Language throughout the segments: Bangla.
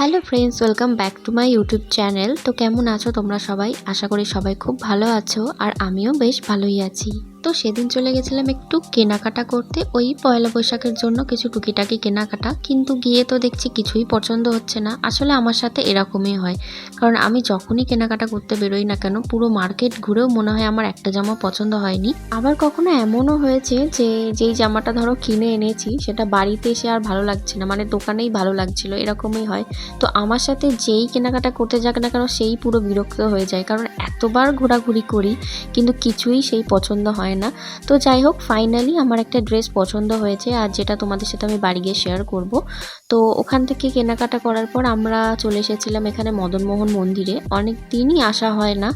Hello friends, welcome back to my YouTube channel. তো কেমন আছো তোমরা সবাই? আশা করি সবাই খুব ভালো আছো, আর আমিও বেশ ভালোই আছি। তো সেদিন চলে গেছিলাম একটু কেনাকাটা করতে, ওই পয়লা বৈশাখের জন্য কিছু টুকিটাকি কেনাকাটা। কিন্তু গিয়ে তো দেখছি কিছুই পছন্দ হচ্ছে না। আসলে আমার সাথে এরকমই হয়, কারণ আমি যখনই কেনাকাটা করতে বেরোই না কেন, পুরো মার্কেট ঘুরেও মনে হয় আমার একটা জামা পছন্দ হয়নি। আবার কখনো এমনও হয়েছে যে যেই জামাটা ধরো কিনে এনেছি সেটা বাড়িতে এসে আর ভালো লাগছে না, মানে দোকানেই ভালো লাগছিল, এরকমই হয়। তো আমার সাথে যেই কেনাকাটা করতে যাক না কেন সেই পুরো বিরক্ত হয়ে যায়, কারণ এতবার ঘোরাঘুরি করি কিন্তু কিছুই সেই পছন্দ হয় না। তো যাই হোক, ফাইনালি আমার একটা ড্রেস পছন্দ হয়েছে, আর যেটা তোমাদের সাথে আমি বাড়ি গিয়ে শেয়ার করব। তো ওখান থেকে কেনাকাটা করার পর আমরা চলে এসেছিলাম এখানে মদনমোহন মন্দিরে। অনেক দিনই আসা হয় না,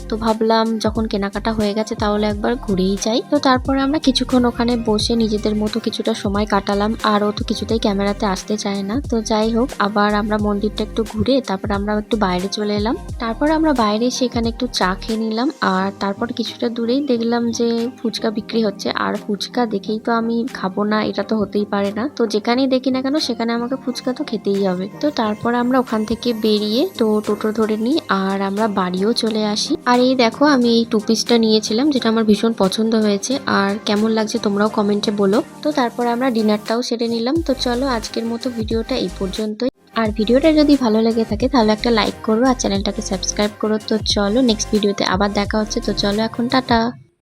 তো ভাবলাম যখন কেনাকাটা হয়ে গেছে তাহলে একবার ঘুরেই যাই। তো তারপরে আমরা কিছুক্ষণ ওখানে বসে নিজেদের মতো কিছুটা সময় কাটালাম, আর ও তো কিছুতেই ক্যামেরাতে আসতে চায় না। তো যাই হোক, আবার আমরা মন্দিরটা একটু ঘুরে তারপর আমরা একটু বাইরে চলে এলাম। তারপর আমরা বাইরে এসে এখানে একটু চা খেয়ে নিলাম, আর তারপর কিছুটা দূরেই দেখলাম যে ফুচকা বিক্রি হচ্ছে। আর ফুচকা দেখেই তো আমি খাবো না, এটা তো হতেই পারে না। তো যেখানেই দেখি না কেন সেখানে আমাকে ফুচকা তো খেতেই হবে। তো তারপর আমরা ওখান থেকে বেরিয়ে তো টোটো ধরে নিই, আর আমরা বাড়িও চলে আসি। আর এই দেখো, আমি এই টু পিসটা নিয়েছিলাম, যেটা আমার ভীষণ পছন্দ হয়েছে। আর কেমন লাগছে তোমরাও কমেন্টে বলো। তো তারপর আমরা ডিনারটাও সেরে নিলাম। তো চলো, আজকের মতো ভিডিওটা এই পর্যন্তই। আর ভিডিওটা যদি ভালো লেগে থাকে তাহলে একটা লাইক করো, আর চ্যানেলটাকে সাবস্ক্রাইব করো। তো চলো, নেক্সট ভিডিওতে আবার দেখা হচ্ছে। তো চলো এখন টাটা।